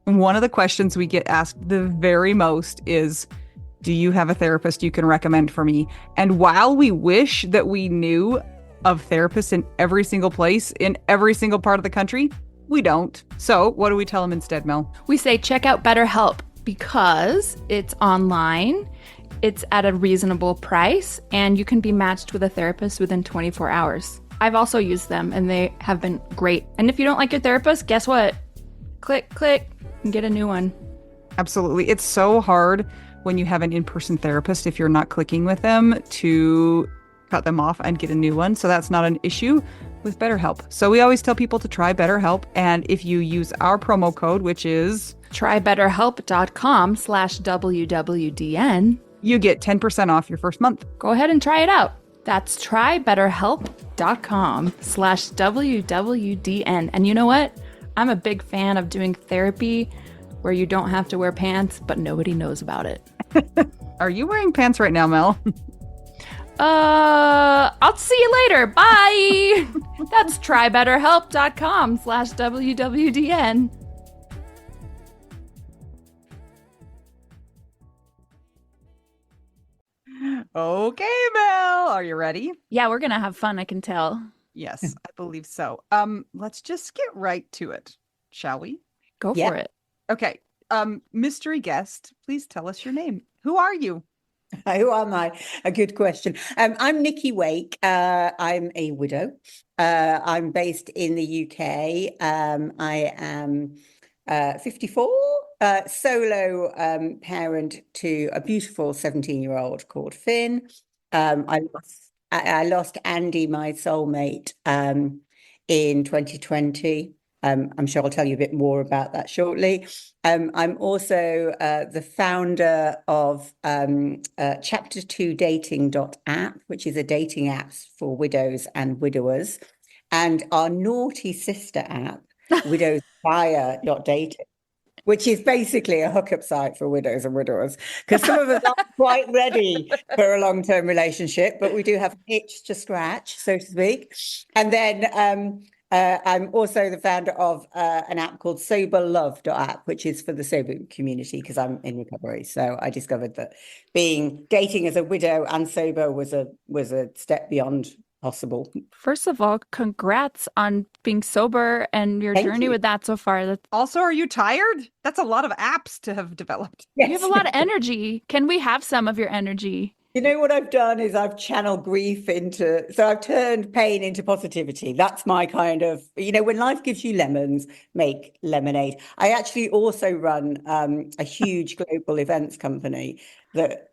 One of the questions we get asked the very most is, do you have a therapist you can recommend for me? And while we wish that we knew of therapists in every single place, in every single part of the country, we don't. So what do we tell them instead, Mel? We say check out BetterHelp because it's online, it's at a reasonable price, and you can be matched with a therapist within 24 hours. I've also used them and they have been great. And if you don't like your therapist, guess what? Click, and get a new one. Absolutely. It's so hard when you have an in-person therapist, if you're not clicking with them, to cut them off and get a new one. So that's not an issue with BetterHelp. So we always tell people to try BetterHelp. And if you use our promo code, which is trybetterhelp.com/WWDN, you get 10% off your first month. Go ahead and try it out. That's trybetterhelp.com/WWDN. And you know what? I'm a big fan of doing therapy where you don't have to wear pants, but nobody knows about it. Are you wearing pants right now, Mel? I'll see you later. Bye. That's trybetterhelp.com/WWDN. Okay, Mel. Are you ready? Yeah, we're going to have fun, I can tell. Yes, I believe so. Let's just get right to it, shall we? Go for it. Okay. Mystery guest, please tell us your name. Who are you? Who am I? A good question. I'm Nicky Wake. I'm a widow. I'm based in the UK. I am 54, solo parent to a beautiful 17-year-old called Finn. I lost Andy, my soulmate, in 2020. I'm sure I'll tell you a bit more about that shortly. I'm also the founder of chapter2dating.app, which is a dating app for widows and widowers, and our naughty sister app, WidowsFire.dating, which is basically a hookup site for widows and widowers, because some of us aren't quite ready for a long-term relationship, but we do have an itch to scratch, so to speak. And then I'm also the founder of an app called soberlove.app, which is for the sober community, because I'm in recovery. So I discovered that dating as a widow and sober was a step beyond possible. First of all, congrats on being sober and your journey with that so far. Also, are you tired? That's a lot of apps to have developed. Yes. You have a lot of energy. Can we have some of your energy? You know what I've done is I've channeled grief so I've turned pain into positivity. That's my kind of, when life gives you lemons, make lemonade. I actually also run a huge global events company that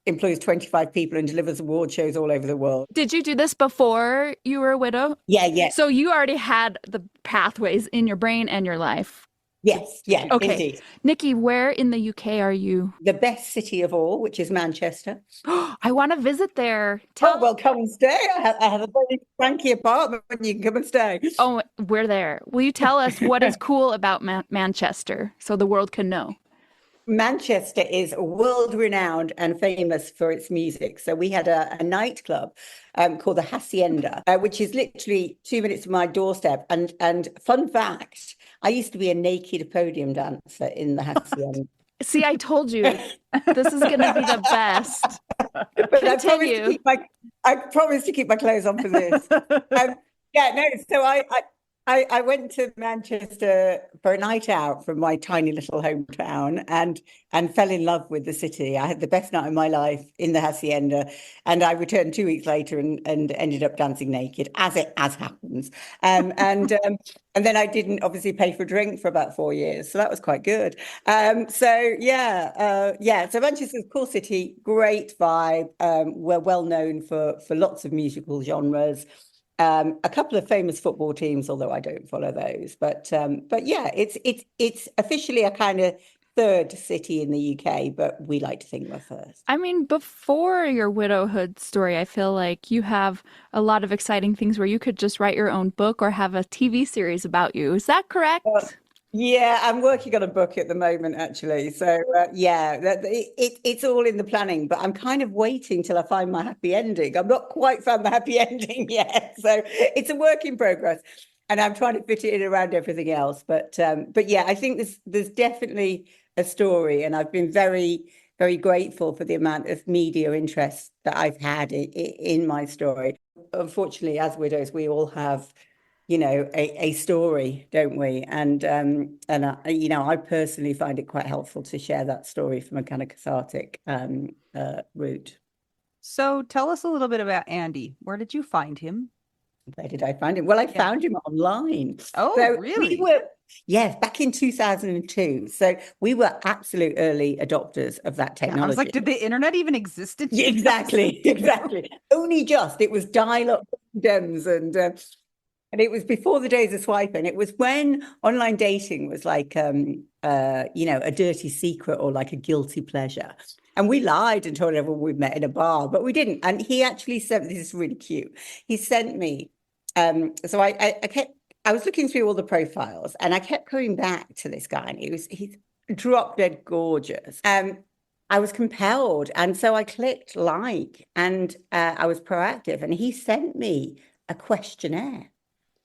employs 25 people and delivers award shows all over the world. Did you do this before you were a widow? Yeah. So you already had the pathways in your brain and your life. Yes, okay. Indeed. Nikki, where in the UK are you? The best city of all, which is Manchester. I want to visit there. Well, come and stay. I have a very cranky apartment, and you can come and stay. Oh, we're there. Will you tell us what is cool about Manchester so the world can know? Manchester is world-renowned and famous for its music. So we had a nightclub called the Hacienda, which is literally 2 minutes from my doorstep. And fun fact, I used to be a naked podium dancer in the Hacienda. See, I told you, this is going to be the best. But I promised to keep my clothes on for this. So I went to Manchester for a night out from my tiny little hometown and fell in love with the city. I had the best night of my life in the Hacienda, and I returned 2 weeks later and ended up dancing naked, as happens. And then I didn't obviously pay for a drink for about 4 years, so that was quite good. So Manchester's a cool city, great vibe. We're well known for lots of musical genres. A couple of famous football teams, although I don't follow those. But yeah, it's officially a kind of third city in the UK, but we like to think we're first. I mean, before your widowhood story, I feel like you have a lot of exciting things where you could just write your own book or have a TV series about you. Is that correct? Yeah, I'm working on a book at the moment, actually. So, it's all in the planning, but I'm kind of waiting till I find my happy ending. I'm not quite found the happy ending yet. So it's a work in progress. and I'm trying to fit it in around everything else. But yeah, I think there's definitely a story, and I've been very, very grateful for the amount of media interest that I've had in my story. Unfortunately, as widows, we all have, a story, don't we? And I personally find it quite helpful to share that story from a kind of cathartic route. So tell us a little bit about Andy. Where did you find him? Where did I find him? Well, I found him online. Oh, So really? yes, back in 2002. So we were absolute early adopters of that technology. I was like, did the internet even exist in Exactly. Only just. It was dial-up modems and it was before the days of swiping. It was when online dating was like, a dirty secret or like a guilty pleasure. And we lied and told everyone we'd met in a bar, but we didn't. And he actually sent, this is really cute. He sent me, so I was looking through all the profiles and I kept coming back to this guy, and he's drop dead gorgeous. I was compelled. And so I clicked like, and I was proactive, and he sent me a questionnaire.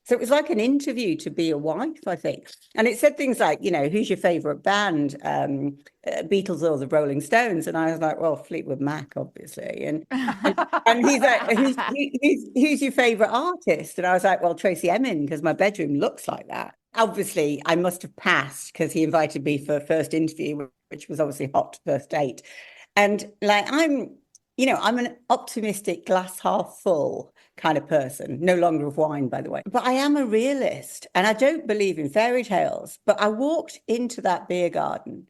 So it was like an interview to be a wife, I think. And it said things like, who's your favorite band, Beatles or the Rolling Stones? And I was like, well, Fleetwood Mac, obviously. And he's like, who's your favorite artist? And I was like, well, Tracy Emin, because my bedroom looks like that. Obviously, I must have passed because he invited me for a first interview, which was obviously hot first date. And like, I'm an optimistic, glass half full kind of person, no longer of wine, by the way. But I am a realist, and I don't believe in fairy tales. But I walked into that beer garden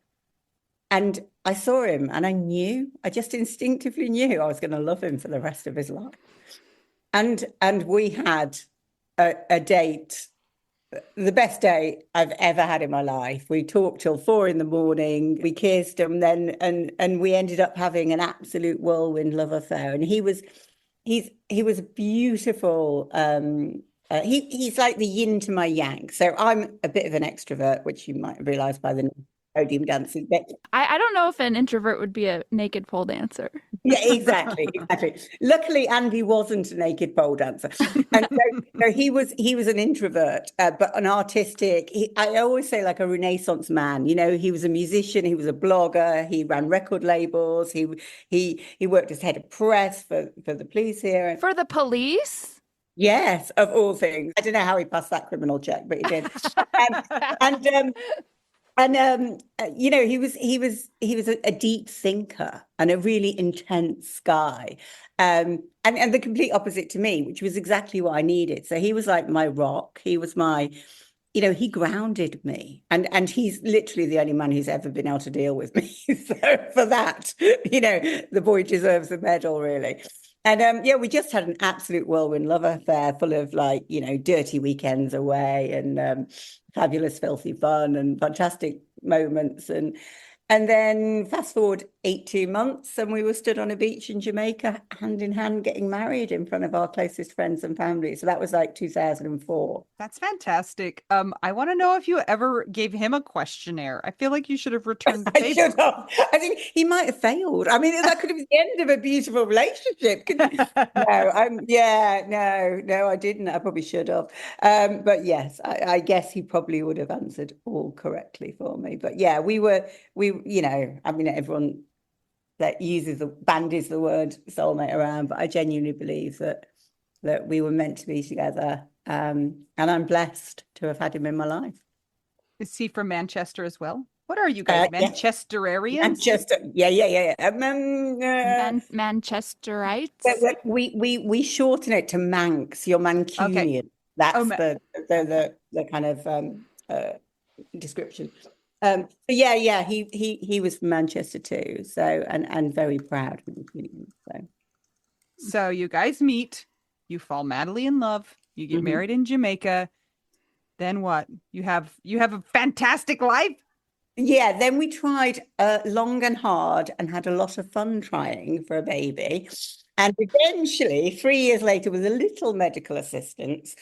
and I saw him, and I just instinctively knew I was going to love him for the rest of his life. And we had a date, the best date I've ever had in my life. We talked till 4 a.m. We kissed, and then and we ended up having an absolute whirlwind love affair. And he was beautiful. He's like the yin to my yang. So I'm a bit of an extrovert, which you might have realized by the podium dancing. But I don't know if an introvert would be a naked pole dancer. yeah, exactly. Luckily, Andy wasn't a naked pole dancer, and so he was an introvert, but an artistic. I always say like a Renaissance man. He was a musician. He was a blogger. He ran record labels. He worked as head of press for the police here. For the police? Yes, of all things. I don't know how he passed that criminal check, but he did. He was a deep thinker and a really intense guy, and the complete opposite to me, which was exactly what I needed. So he was like my rock. He was my, he grounded me, and he's literally the only man who's ever been able to deal with me. So for that, the boy deserves a medal, really. And we just had an absolute whirlwind love affair, full of like, dirty weekends away and fabulous, filthy fun and fantastic moments. And then fast forward 18 months, and we were stood on a beach in Jamaica, hand in hand, getting married in front of our closest friends and family. So that was like 2004. That's fantastic. I want to know if you ever gave him a questionnaire. I feel like you should have returned the favor. I should have. I think he might have failed. I mean, that could have been the end of a beautiful relationship. No, I didn't. I probably should have. But yes, I guess he probably would have answered all correctly for me. But yeah, everyone that bandies the word soulmate around, but I genuinely believe that we were meant to be together. And I'm blessed to have had him in my life. Is he from Manchester as well? What are you guys, Manchesterarians? Manchester, yeah. Manchesterites. We shorten it to Manx. You're Mancunian. Okay. That's the kind of description. He was from Manchester too. So and very proud. So you guys meet, you fall madly in love, you get married in Jamaica. Then what? You have a fantastic life. Yeah, then we tried long and hard and had a lot of fun trying for a baby. And eventually, 3 years later, with a little medical assistance,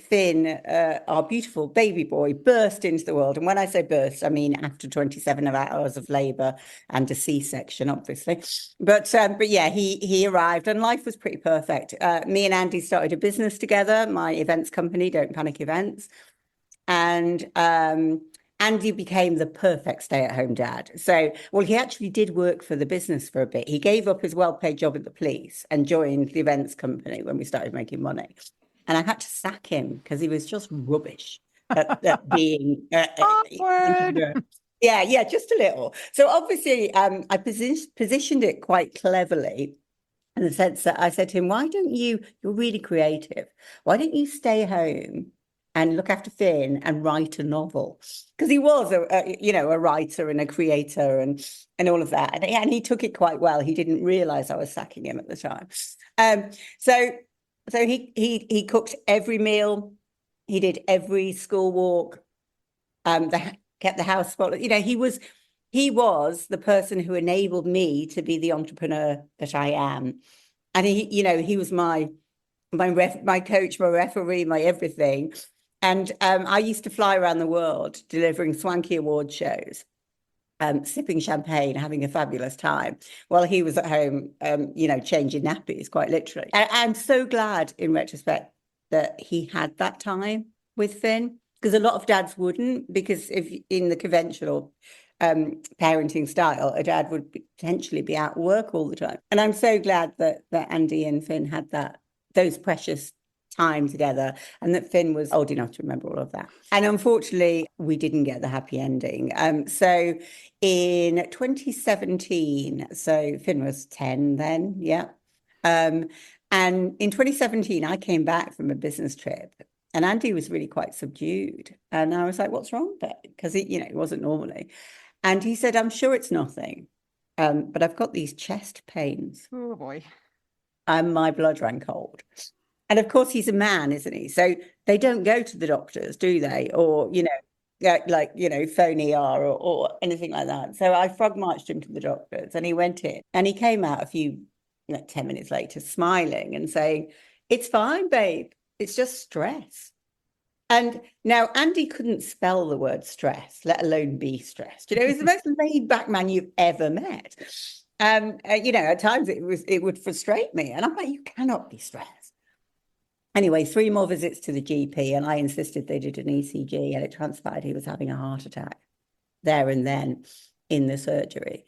Finn, our beautiful baby boy, burst into the world. And when I say burst, I mean after 27 hours of labour and a C-section, obviously. But yeah, he arrived, and life was pretty perfect. Me and Andy started a business together, my events company, Don't Panic Events, and Andy became the perfect stay-at-home dad. So, well, he actually did work for the business for a bit. He gave up his well-paid job at the police and joined the events company when we started making money. And I had to sack him because he was just rubbish at being Awkward. yeah, just a little. So obviously, I positioned it quite cleverly in the sense that I said to him, why don't you're really creative. Why don't you stay home and look after Finn and write a novel? Because he was a writer and a creator and all of that. And he took it quite well. He didn't realize I was sacking him at the time. So he cooked every meal. He did every school walk. Kept the house spotless. He was the person who enabled me to be the entrepreneur that I am. And he was my coach, my referee, my everything. And I used to fly around the world delivering swanky award shows, sipping champagne, having a fabulous time, while he was at home, changing nappies, quite literally. I'm so glad, in retrospect, that he had that time with Finn, because a lot of dads wouldn't, because if in the conventional parenting style, a dad would potentially be out of work all the time. And I'm so glad that Andy and Finn had those precious time together, and that Finn was old enough to remember all of that. And unfortunately, we didn't get the happy ending. So in 2017, so Finn was 10 then, yeah. And in 2017, I came back from a business trip, and Andy was really quite subdued. And I was like, what's wrong there? Because it wasn't normally. And he said, I'm sure it's nothing, but I've got these chest pains. Oh, boy. And my blood ran cold. And of course, he's a man, isn't he? So they don't go to the doctors, do they? Or, phone ER or anything like that. So I frog marched him to the doctors, and he went in, and he came out a few, 10 minutes later, smiling and saying, it's fine, babe. It's just stress. And now Andy couldn't spell the word stress, let alone be stressed. He's the most laid back man you've ever met. At times it would frustrate me. And I'm like, you cannot be stressed. Anyway, 3 more visits to the GP, and I insisted they did an ECG, and it transpired he was having a heart attack there and then in the surgery.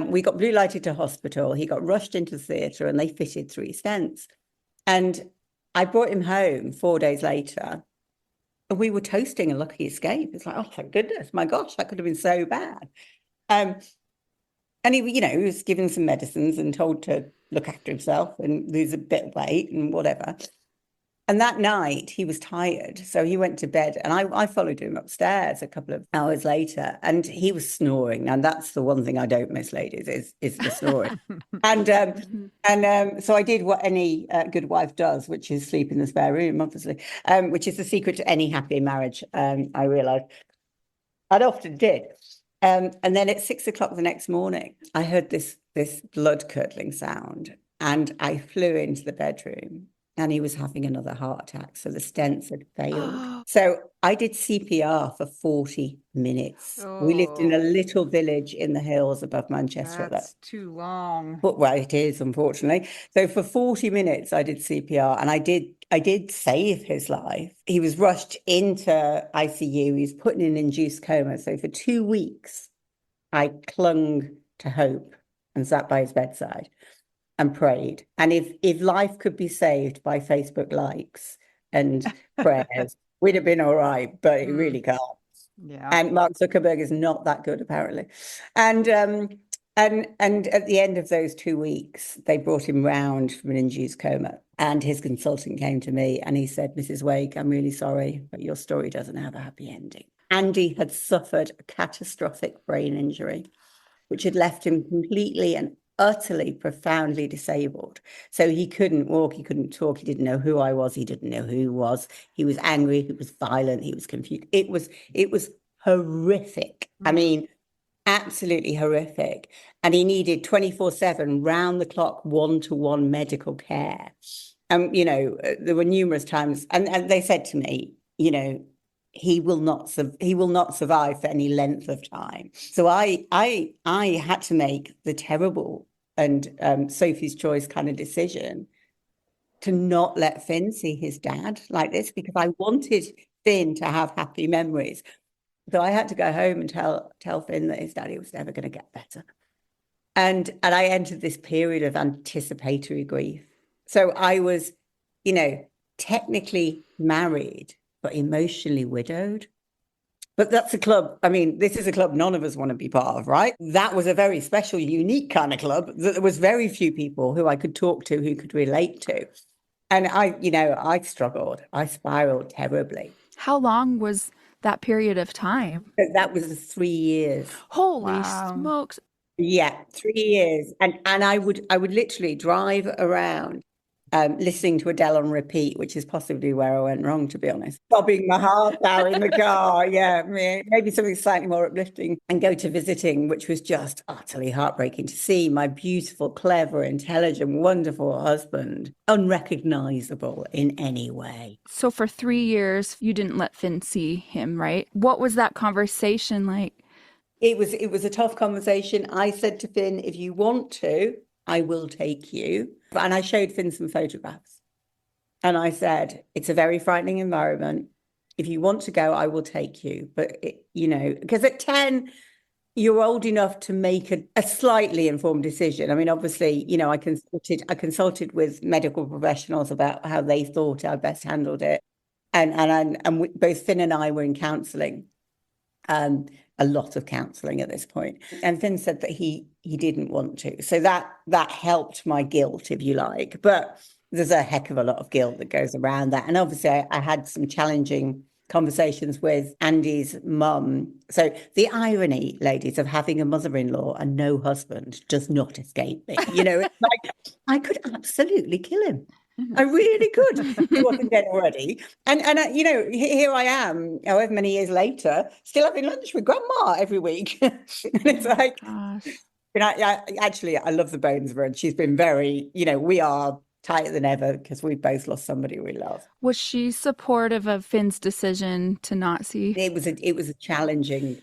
We got blue lighted to hospital. He got rushed into the theatre, and they fitted 3 stents. And I brought him home 4 days later, and we were toasting a lucky escape. It's like, oh, thank goodness, my gosh, that could have been so bad. And he was given some medicines and told to look after himself and lose a bit of weight and whatever. And that night he was tired, so he went to bed, and I followed him upstairs a couple of hours later, and he was snoring. And that's the one thing I don't miss, ladies, is the snoring. So I did what any good wife does, which is sleep in the spare room, obviously, which is the secret to any happy marriage. I realised I often did. And then at 6 o'clock the next morning, I heard this blood curdling sound, and I flew into the bedroom. And he was having another heart attack. So the stents had failed. So I did CPR for 40 minutes. Oh. We lived in a little village in the hills above Manchester. That's too long. Well, it is, unfortunately. So for 40 minutes, I did CPR, and I did save his life. He was rushed into ICU. He was put in an induced coma. So for 2 weeks, I clung to hope and sat by his bedside and prayed. And if life could be saved by Facebook likes and prayers, we'd have been all right, but it really can't. Yeah. And Mark Zuckerberg is not that good, apparently. And at the end of those 2 weeks, they brought him round from an induced coma, and his consultant came to me and he said, Mrs. Wake, I'm really sorry, but your story doesn't have a happy ending. Andy had suffered a catastrophic brain injury, which had left him completely and utterly, profoundly disabled. So he couldn't walk, he couldn't talk, he didn't know who I was, he didn't know who he was. He was angry, he was violent, he was confused. It was horrific. I mean, absolutely horrific. And he needed 24/7, round the clock, one-to-one medical care. There were numerous times, and they said to me, he will not survive for any length of time. So I had to make the terrible and Sophie's choice kind of decision to not let Finn see his dad like this, because I wanted Finn to have happy memories. So I had to go home and tell Finn that his daddy was never going to get better. And I entered this period of anticipatory grief. So I was, technically married, but emotionally widowed. But that's a club. I mean, this is a club none of us want to be part of, right? That was a very special, unique kind of club that there was very few people who I could talk to, who could relate to. And I struggled. I spiraled terribly. How long was that period of time? That was 3 years. Holy smokes. Yeah, 3 years. And I would literally drive around listening to Adele on repeat, which is possibly where I went wrong, to be honest. Sobbing my heart out in the car. Yeah, maybe something slightly more uplifting, and go to visiting, which was just utterly heartbreaking to see my beautiful, clever, intelligent, wonderful husband unrecognizable in any way. So for 3 years, you didn't let Finn see him, right? What was that conversation like? It was a tough conversation. I said to Finn, if you want to, I will take you. And I showed Finn some photographs. And I said, it's a very frightening environment. If you want to go, I will take you. But, because at 10, you're old enough to make a slightly informed decision. I mean, obviously, I consulted with medical professionals about how they thought I best handled it. And both Finn and I were in counselling. A lot of counselling at this point. And Finn said that he didn't want to. So that helped my guilt, if you like. But there's a heck of a lot of guilt that goes around that. And obviously I had some challenging conversations with Andy's mum. So the irony, ladies, of having a mother-in-law and no husband does not escape me. It's like I could absolutely kill him. I really could. He wasn't dead already. And here I am, however many years later, still having lunch with grandma every week. And it's like, I love the bones of her. And she's been very, we are tighter than ever because we both lost somebody we love. Was she supportive of Finn's decision to not see? It was a challenging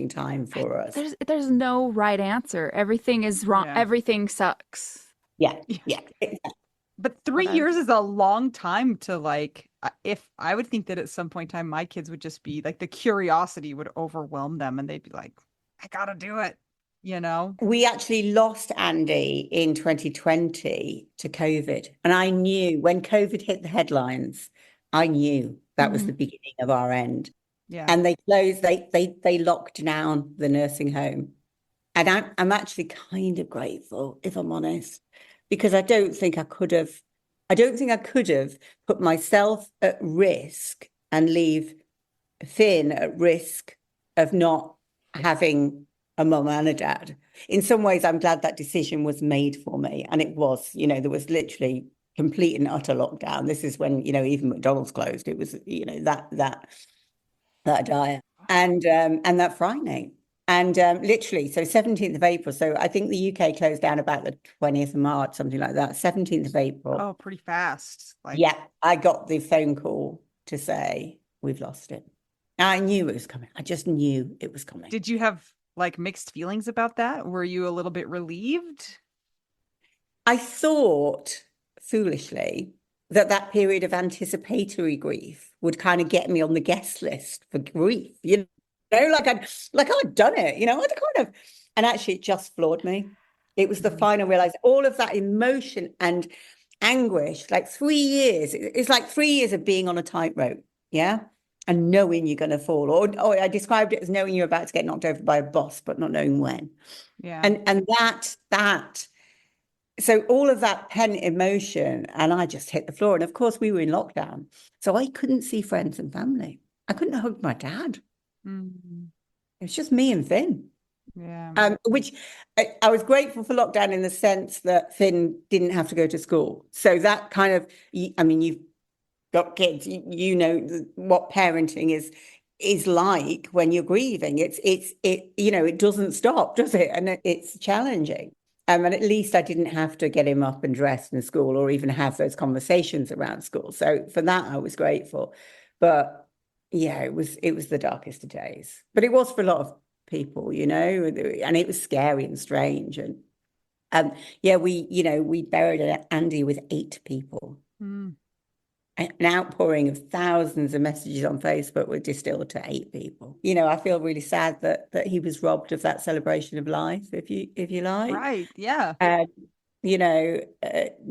time for us. There's no right answer. Everything is wrong. Yeah. Everything sucks. Yeah. But 3 years is a long time to if I would think that at some point in time, my kids would just be like, the curiosity would overwhelm them and they'd be like, I gotta do it, We actually lost Andy in 2020 to COVID. And I knew when COVID hit the headlines, I knew that was the beginning of our end. Yeah. And they closed, they locked down the nursing home. And I'm actually kind of grateful, if I'm honest. Because I don't think I could have put myself at risk and leave Finn at risk of not having a mum and a dad. In some ways, I'm glad that decision was made for me. And it was, there was literally complete and utter lockdown. This is when, even McDonald's closed. It was, that dire and that frightening. And literally, so 17th of April. So I think the UK closed down about the 20th of March, something like that. 17th of April. Oh, pretty fast. Yeah, I got the phone call to say, we've lost it. I knew it was coming. I just knew it was coming. Did you have mixed feelings about that? Were you a little bit relieved? I thought, foolishly, that period of anticipatory grief would kind of get me on the guest list for grief, I'd done it, and actually it just floored me. It was the final realization, all of that emotion and anguish, 3 years. It's like 3 years of being on a tightrope, yeah, and knowing you're going to fall. Or I described it as knowing you're about to get knocked over by a bus, but not knowing when. Yeah, and that. So all of that pent emotion, and I just hit the floor. And of course, we were in lockdown, so I couldn't see friends and family. I couldn't hug my dad. It was just me and Finn. Yeah. Which I was grateful for lockdown in the sense that Finn didn't have to go to school. So that kind of, you've got kids, you know what parenting is is like when you're grieving. It doesn't stop, does it? And it's challenging. And at least I didn't have to get him up and dressed in school or even have those conversations around school. So for that, I was grateful. But yeah, it was the darkest of days. But it was for a lot of people, and it was scary and strange. And we buried Andy with 8 people. Mm. An outpouring of thousands of messages on Facebook were distilled to 8 people. I feel really sad that he was robbed of that celebration of life, if you like. Right. Yeah.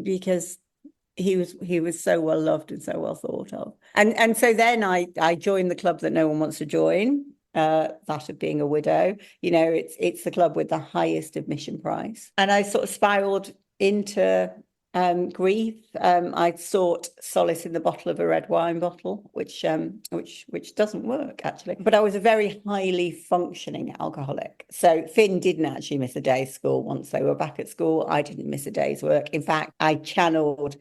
Because he was so well loved and so well thought of. And so then I joined the club that no one wants to join, that of being a widow. It's the club with the highest admission price. And I sort of spiraled into grief. I sought solace in the bottle of a red wine bottle, which doesn't work actually. But I was a very highly functioning alcoholic. So Finn didn't actually miss a day's school once they were back at school. I didn't miss a day's work. In fact, I channeled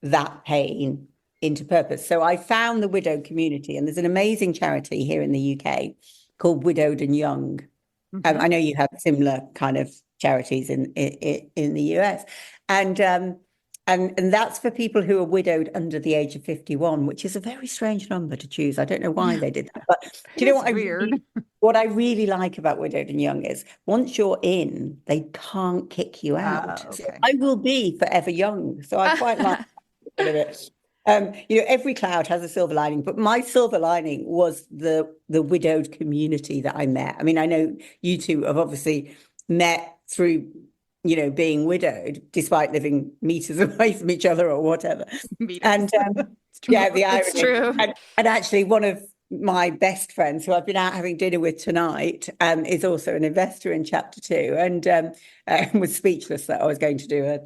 that pain into purpose. So I found the widow community, and there's an amazing charity here in the UK called Widowed and Young. Mm-hmm. I know you have similar kind of charities in the US, and that's for people who are widowed under the age of 51, which is a very strange number to choose. I don't know why they did that. But do you know what I really like about Widowed and Young is once you're in, they can't kick you out. Okay. So I will be forever young. So I quite like it. Every cloud has a silver lining, but my silver lining was the widowed community that I met. I mean, I know you two have obviously met through being widowed, despite living meters away from each other or whatever. And yeah, the irony. It's true. And actually, one of my best friends, who I've been out having dinner with tonight, is also an investor in Chapter 2, and was speechless that I was going to do a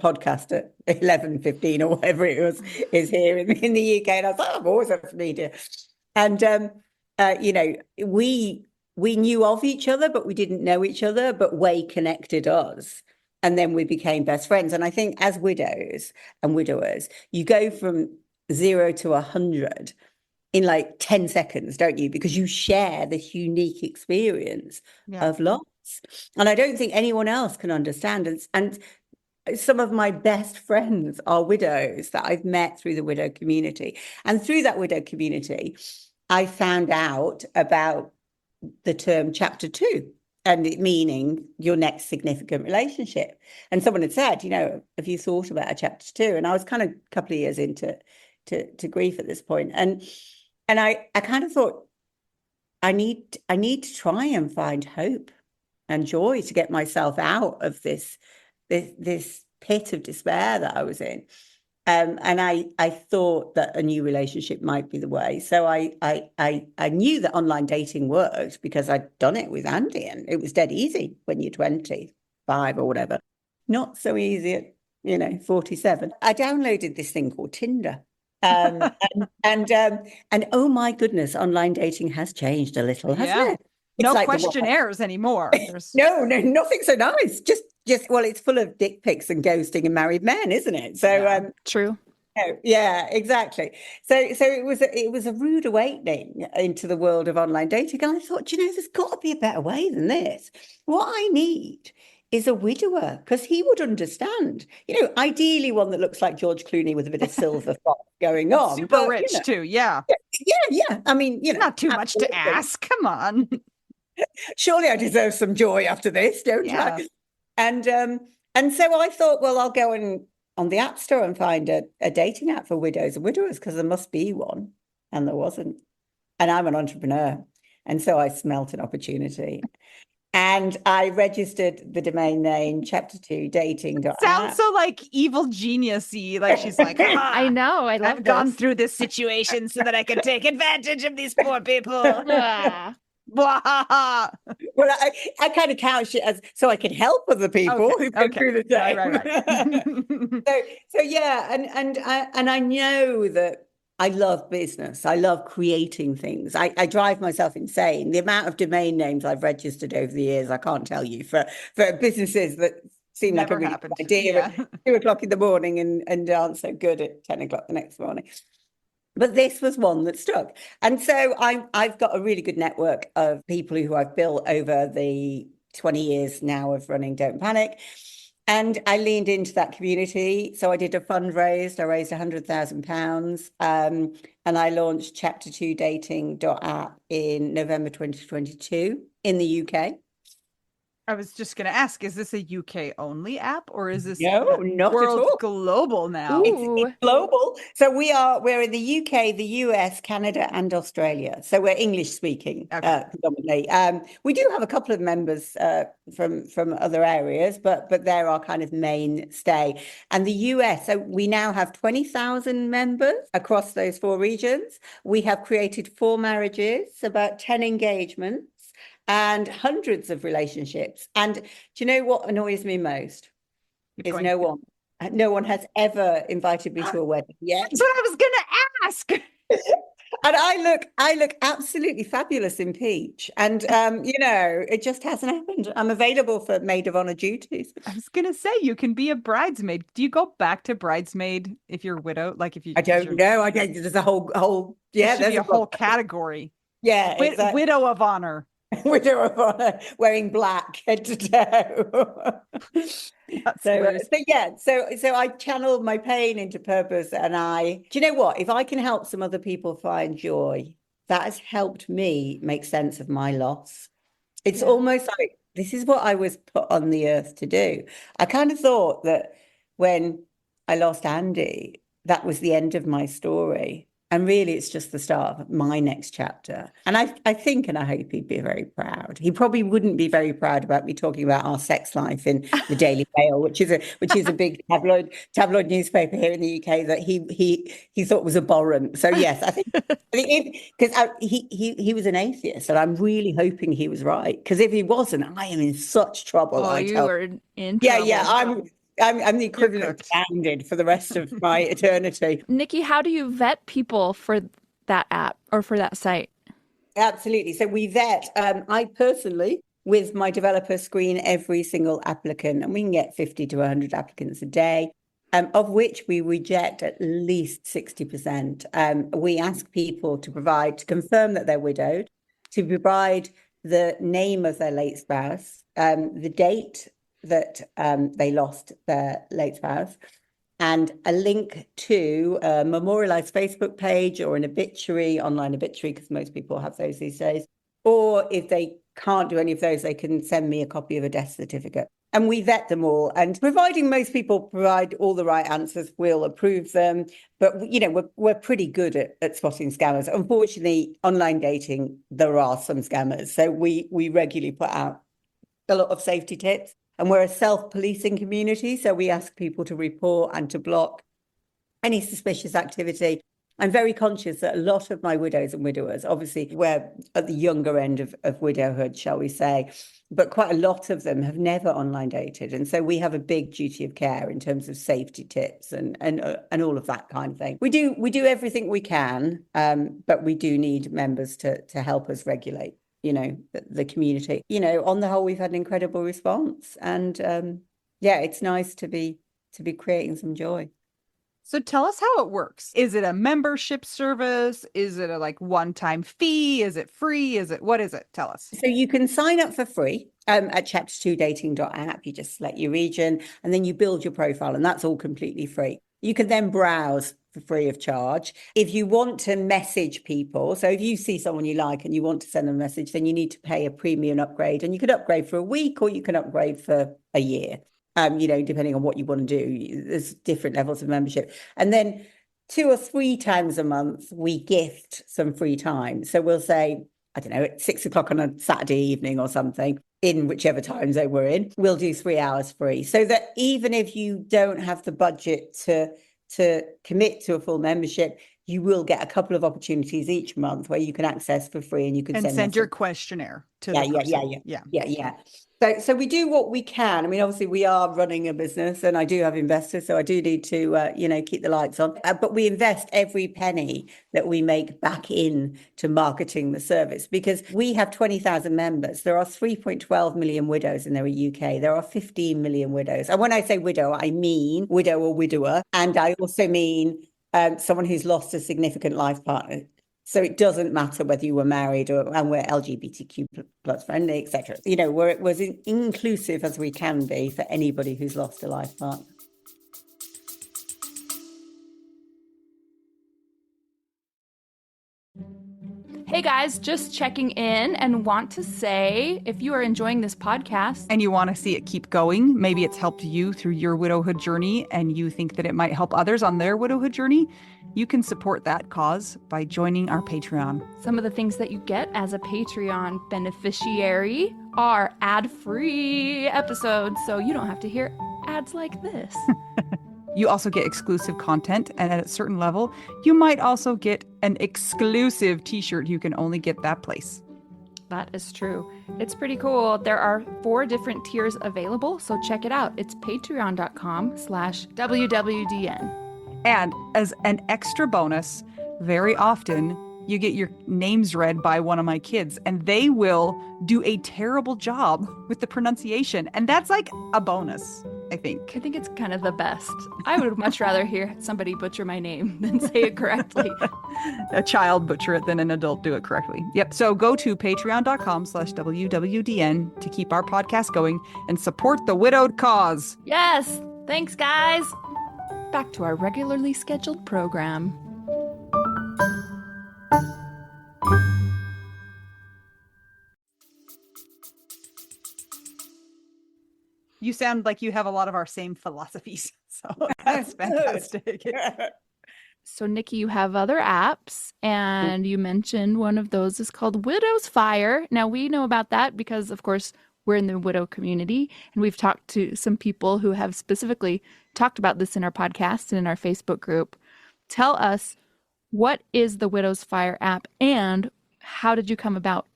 podcast at 11:15 or whatever it was is here in the UK. And I was like, I've always had media, and we knew of each other, but we didn't know each other, but Way connected us. And then we became best friends. And I think as widows and widowers, you go from 0 to 100 in like 10 seconds, don't you? Because you share this unique experience of loss. And I don't think anyone else can understand. And some of my best friends are widows that I've met through the widow community. And through that widow community, I found out about the term Chapter 2, and it meaning your next significant relationship. And someone had said, have you thought about a Chapter 2? And I was kind of a couple of years into grief at this point. And I kind of thought, I need to try and find hope and joy to get myself out of this pit of despair that I was in. And I thought that a new relationship might be the way. So I knew that online dating worked because I'd done it with Andy, and it was dead easy when you're 25 or whatever. Not so easy at 47. I downloaded this thing called Tinder. And oh my goodness, online dating has changed a little, hasn't it? It's no like questionnaires anymore. No, nothing so nice. Just well, it's full of dick pics and ghosting and married men, isn't it? So true. Yeah, exactly. So it was a rude awakening into the world of online dating. And I thought, there's got to be a better way than this. What I need is a widower, because he would understand. Ideally one that looks like George Clooney with a bit of silver fox going on. Super rich too, yeah. Yeah. I mean, not too much to ask. Come on. Surely I deserve some joy after this, don't I? And so I thought, well, I'll go on the App Store and find a dating app for widows and widowers, because there must be one. And there wasn't. And I'm an entrepreneur. And so I smelt an opportunity. And I registered the domain name chapter2dating.app. Sounds so like evil genius-y. Like she's like, I know. I've gone through this situation so that I can take advantage of these poor people. Well, I kind of couch it as so I can help other people who go through the day. Right. so yeah, and I know that I love business. I love creating things. I drive myself insane. The amount of domain names I've registered over the years, I can't tell you, for businesses that seem like a really good idea at 2 o'clock in the morning and aren't so good at 10 o'clock the next morning. But this was one that stuck. And so I've got a really good network of people who I've built over the 20 years now of running Don't Panic. And I leaned into that community. So I did a fundraise. I raised £100,000. And I launched chapter2dating.app in November 2022 in the UK. I was just going to ask, is this a UK only app or is this No, not world at all. global now? It's global. So we're in the UK, the US, Canada, and Australia. So we're English speaking predominantly. We do have a couple of members from other areas, but they're our kind of mainstay. And the US, so we now have 20,000 members across those 4 regions. We have created 4 marriages, about 10 engagements, and hundreds of relationships. And do you know what annoys me most? Is no one has ever invited me to a wedding yet. That's what I was going to ask. And I look absolutely fabulous in peach. And, it just hasn't happened. I'm available for maid of honor duties. I was going to say, you can be a bridesmaid. Do you go back to bridesmaid if you're widowed? Like if you, I don't know. I don't, there's a whole, there's a whole category. Yeah. Exactly. Widow of honor. Widow of honor, wearing black head to toe. So I channeled my pain into purpose, and do you know what? If I can help some other people find joy, that has helped me make sense of my loss. It's almost like this is what I was put on the earth to do. I kind of thought that when I lost Andy, that was the end of my story. And really, it's just the start of my next chapter. And I think and I hope he'd be very proud. He probably wouldn't be very proud about me talking about our sex life in the Daily Mail, which is a big tabloid newspaper here in the UK that he thought was abhorrent. So yes, I think because he was an atheist, and I'm really hoping he was right. Because if he wasn't, I am in such trouble. Oh, you were in trouble. Yeah. I'm the equivalent of standard for the rest of my eternity. Nicky, how do you vet people for that app or for that site? Absolutely. So we vet. I personally, with my developer, screen every single applicant, and we can get 50 to 100 applicants a day, of which we reject at least 60%. We ask people to confirm that they're widowed, to provide the name of their late spouse, the date that they lost their late spouse, and a link to a memorialized Facebook page or an online obituary, because most people have those these days. Or if they can't do any of those, they can send me a copy of a death certificate. And we vet them all. And providing most people provide all the right answers, we'll approve them. But, we're pretty good at spotting scammers. Unfortunately, online dating, there are some scammers. So we regularly put out a lot of safety tips. And we're a self-policing community, so we ask people to report and to block any suspicious activity. I'm very conscious that a lot of my widows and widowers, obviously we're at the younger end of widowhood, shall we say, but quite a lot of them have never online dated. And so we have a big duty of care in terms of safety tips and all of that kind of thing. We do everything we can, but we do need members to help us regulate the community. On the whole, we've had an incredible response, and it's nice to be creating some joy. So tell us how it works. Is it a membership service? Is it a one-time fee? Is it free? What is it? Tell us. So you can sign up for free at chapter2dating.app. You just select your region and then you build your profile, and that's all completely free. You can then browse for free of charge. If you want to message people, so if you see someone you like and you want to send them a message, then you need to pay a premium upgrade, and you can upgrade for a week or you can upgrade for a year, depending on what you want to do. There's different levels of membership. And then 2 or 3 times a month, we gift some free time. So we'll say, I don't know, at 6 o'clock on a Saturday evening or something, in whichever time zone we're in, we'll do 3 hours free. So that even if you don't have the budget to commit to a full membership, you will get a couple of opportunities each month where you can access for free, and you can send your questionnaire to the person. Yeah. So we do what we can. I mean, obviously we are running a business, and I do have investors, so I do need to keep the lights on. But we invest every penny that we make back in to marketing the service, because we have 20,000 members. There are 3.12 million widows in the UK. There are 15 million widows. And when I say widow, I mean widow or widower, and I also mean someone who's lost a significant life partner. So it doesn't matter whether you were married and we're LGBTQ plus friendly, etc. We're as inclusive as we can be for anybody who's lost a life partner. Hey guys, just checking in and want to say if you are enjoying this podcast and you want to see it keep going, maybe it's helped you through your widowhood journey and you think that it might help others on their widowhood journey, you can support that cause by joining our Patreon. Some of the things that you get as a Patreon beneficiary are ad-free episodes, so you don't have to hear ads like this. You also get exclusive content, and at a certain level, you might also get an exclusive t-shirt you can only get that place. That is true. It's pretty cool. There are 4 different tiers available, so check it out. It's patreon.com/WWDN. And as an extra bonus, very often you get your names read by one of my kids, and they will do a terrible job with the pronunciation. And that's like a bonus, I think. I think it's kind of the best. I would much rather hear somebody butcher my name than say it correctly. A child butcher it than an adult do it correctly. Yep. So go to patreon.com/WWDN to keep our podcast going and support the widowed cause. Yes. Thanks, guys. Back to our regularly scheduled program. You sound like you have a lot of our same philosophies. So that's fantastic. So, Nicky, you have other apps, and you mentioned one of those is called WidowsFire. Now, we know about that because, of course, we're in the widow community, and we've talked to some people who have specifically talked about this in our podcast and in our Facebook group. Tell us, what is the WidowsFire app, and how did you come about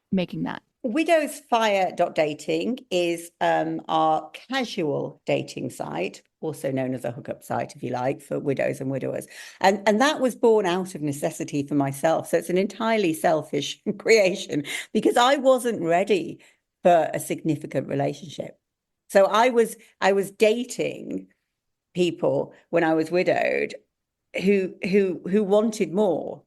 making that? WidowsFire.dating is our casual dating site, also known as a hookup site, if you like, for widows and widowers. And that was born out of necessity for myself. So it's an entirely selfish creation because I wasn't ready for a significant relationship. So I was dating people when I was widowed who wanted more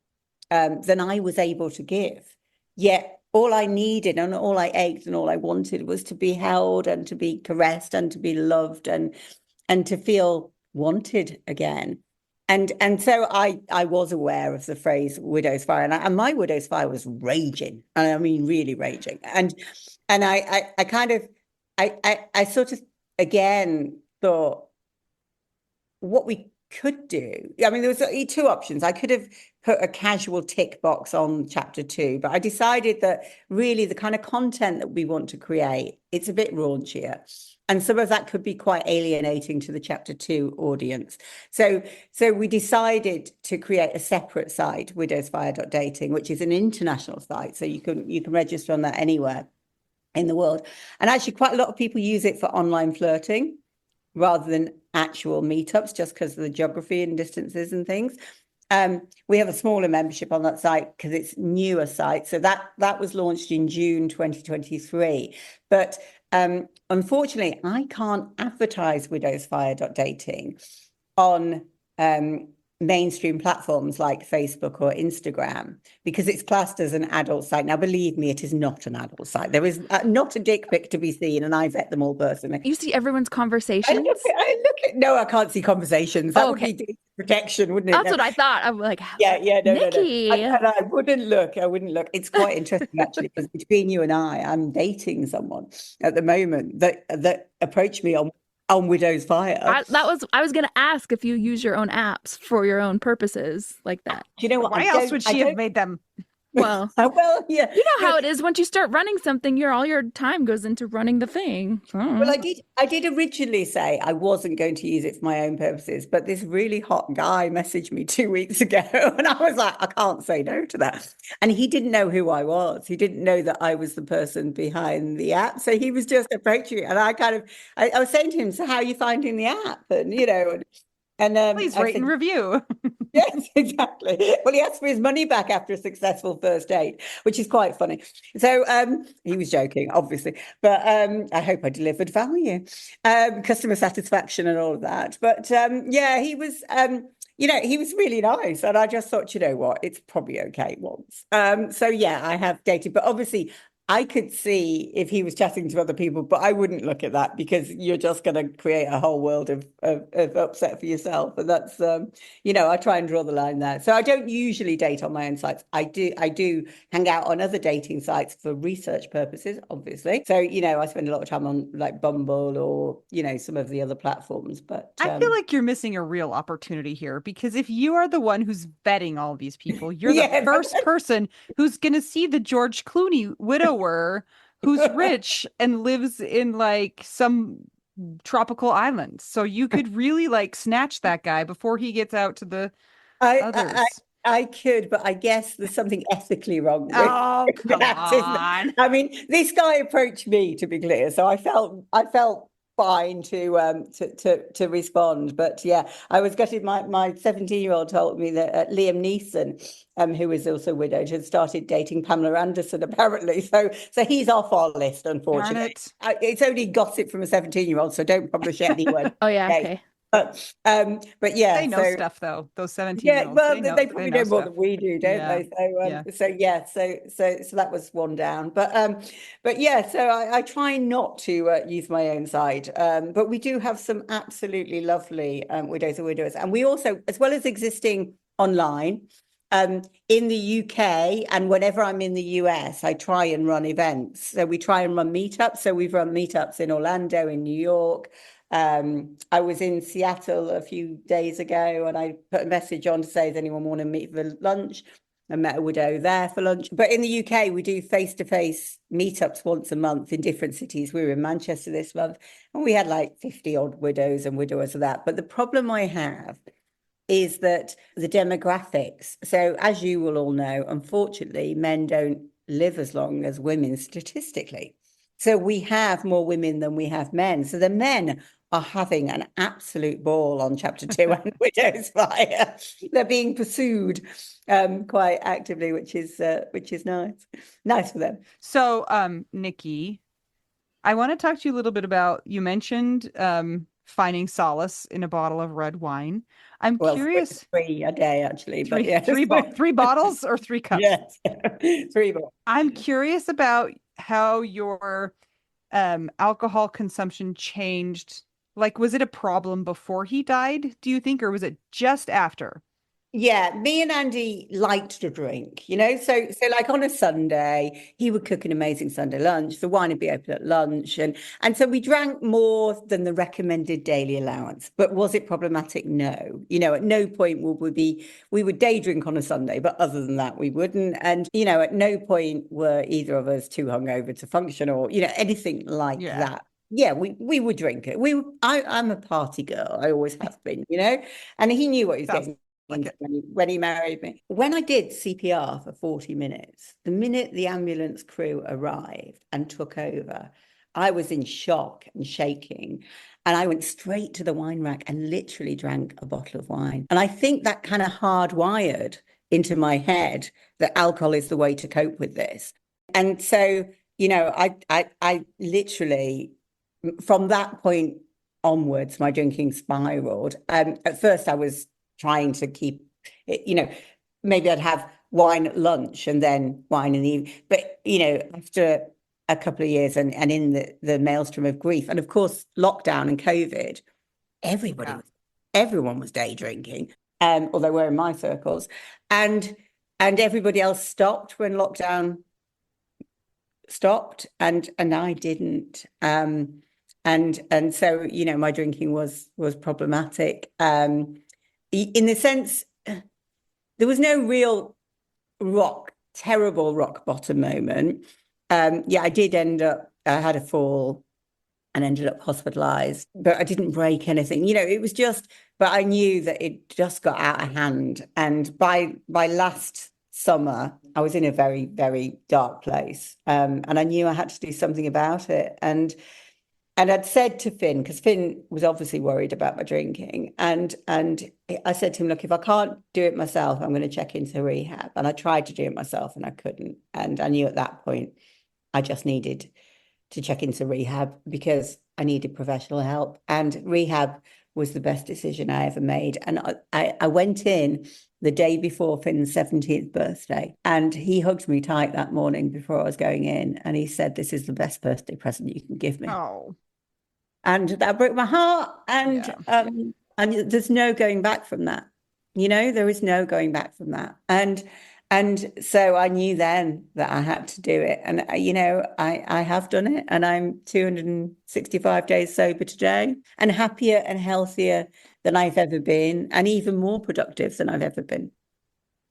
than I was able to give. Yet all I needed and all I ached and all I wanted was to be held and to be caressed and to be loved and to feel wanted again. And so I was aware of the phrase widow's fire, and my widow's fire was raging. I mean, really raging. And I kind of sort of again thought what we could do. I mean, there was 2 options. I could have put a casual tick box on chapter 2, but I decided that really the kind of content that we want to create, it's a bit raunchier. And some of that could be quite alienating to the chapter 2 audience. So we decided to create a separate site, WidowsFire.dating, which is an international site. So you can register on that anywhere in the world. And actually quite a lot of people use it for online flirting rather than actual meetups, just because of the geography and distances and things. We have a smaller membership on that site because it's newer site. So that was launched in June 2023. But unfortunately, I can't advertise WidowsFire.dating on mainstream platforms like Facebook or Instagram because it's classed as an adult site. Now, believe me, it is not an adult site. There is not a dick pic to be seen, and I vet them all personally. You see everyone's conversations? No, I can't see conversations. That would be data protection, wouldn't it? That's what I thought. I'm like, no, Nicky. No. I wouldn't look. It's quite interesting, actually, because between you and I'm dating someone at the moment that approached me on WidowsFire. I was going to ask if you use your own apps for your own purposes like that. Do you know what? Why else would she have made them? Well, yeah. You know how it is. Once you start running something, all your time goes into running the thing. Well, I did originally say I wasn't going to use it for my own purposes, but this really hot guy messaged me 2 weeks ago, and I was like, I can't say no to that. And he didn't know who I was. He didn't know that I was the person behind the app. So he was just approaching me, and I was saying to him, "So how are you finding the app?" And please rate and review. Yes, exactly. Well, he asked for his money back after a successful first date, which is quite funny. So he was joking, obviously, but I hope I delivered value, customer satisfaction and all of that. But he was he was really nice. And I just thought, you know what, it's probably okay once. So yeah, I have dated, but obviously I could see if he was chatting to other people, but I wouldn't look at that because you're just going to create a whole world of upset for yourself. And that's, I try and draw the line there. So I don't usually date on my own sites. I do hang out on other dating sites for research purposes, obviously. So, I spend a lot of time on like Bumble or, some of the other platforms. But I feel like you're missing a real opportunity here because if you are the one who's vetting all these people, you're the first person who's going to see the George Clooney widower who's rich and lives in like some tropical island. So you could really like snatch that guy before he gets out to the others. I could, but I guess there's something ethically wrong with Oh, come that, on. I mean, this guy approached me, to be clear, so I felt fine to respond. But yeah, I was gutted. My 17-year-old told me that Liam Neeson, who is also widowed, had started dating Pamela Anderson, apparently. So he's off our list, unfortunately. It's only gossip from a 17-year-old, so don't publish it anywhere. Oh yeah, okay. But yeah, they know stuff though. Those 17-year-olds. Yeah, well, they probably know more than we do, don't they? So that was one down. But yeah, so I try not to use my own side. But we do have some absolutely lovely widows and widowers, and we also, as well as existing online. In the UK, and whenever I'm in the US, I try and run events. So we try and run meetups. So we've run meetups in Orlando, in New York. I was in Seattle a few days ago and I put a message on to say, does anyone want to meet for lunch? I met a widow there for lunch. But in the UK, we do face-to-face meetups once a month in different cities. We were in Manchester this month and we had like 50 odd widows and widowers of that. But the problem I have is that the demographics. So as you will all know, unfortunately, men don't live as long as women statistically. So we have more women than we have men. So the men are having an absolute ball on chapter 2 and WidowsFire. They're being pursued quite actively, which is nice for them. So Nikki, I want to talk to you a little bit about, you mentioned finding solace in a bottle of red wine. I'm curious. Three a day, actually. But yeah. Three bottles or 3 cups? Yes, 3 bottles. I'm curious about how your alcohol consumption changed. Like, was it a problem before he died, do you think, or was it just after? Yeah, me and Andy liked to drink, so like on a Sunday, he would cook an amazing Sunday lunch. The wine would be open at lunch. And so we drank more than the recommended daily allowance. But was it problematic? No. At no point we would day drink on a Sunday, but other than that, we wouldn't. And, at no point were either of us too hungover to function or, anything like that. Yeah, we would drink it. I'm a party girl. I always have been, and he knew what he was getting. When he married me. When I did CPR for 40 minutes, the minute the ambulance crew arrived and took over, I was in shock and shaking. And I went straight to the wine rack and literally drank a bottle of wine. And I think that kind of hardwired into my head that alcohol is the way to cope with this. And so, I literally, from that point onwards, my drinking spiraled. At first I was trying to keep it, maybe I'd have wine at lunch and then wine in the evening. But, after a couple of years and in the maelstrom of grief, and of course, lockdown and COVID, everyone was day drinking, although we're in my circles. And everybody else stopped when lockdown stopped, and I didn't. And so, my drinking was problematic. In the sense, there was no real terrible rock bottom moment. I did I had a fall and ended up hospitalized, but I didn't break anything. It was just, but I knew that it just got out of hand. And by last summer, I was in a very, very dark place. And I knew I had to do something about it. And I'd said to Finn, because Finn was obviously worried about my drinking, and I said to him, look, if I can't do it myself, I'm going to check into rehab. And I tried to do it myself and I couldn't. And I knew at that point I just needed to check into rehab because I needed professional help. And rehab was the best decision I ever made. And I went in the day before Finn's 17th birthday, and he hugged me tight that morning before I was going in. And he said, "This is the best birthday present you can give me." Oh. And that broke my heart. And there's no going back from that. There is no going back from that. And so I knew then that I had to do it. And, I have done it. And I'm 265 days sober today, and happier and healthier than I've ever been, and even more productive than I've ever been.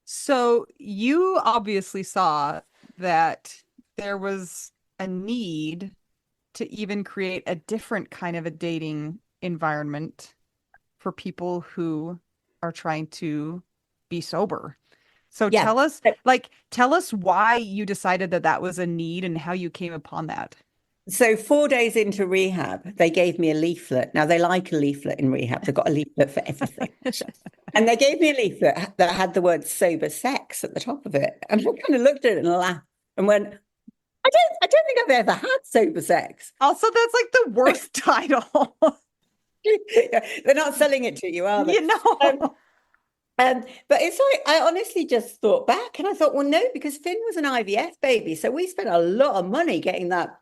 So you obviously saw that there was a need to even create a different kind of a dating environment for people who are trying to be sober. So tell us why you decided that was a need and how you came upon that. So 4 days into rehab, they gave me a leaflet. Now, they like a leaflet in rehab. They've got a leaflet for everything. And they gave me a leaflet that had the word sober sex at the top of it. And I kind of looked at it and laughed and went, I don't think I've ever had sober sex. Also, that's like the worst title. They're not selling it to you, are they? But it's like, I honestly just thought back and I thought, well, no, because Finn was an IVF baby. So we spent a lot of money getting that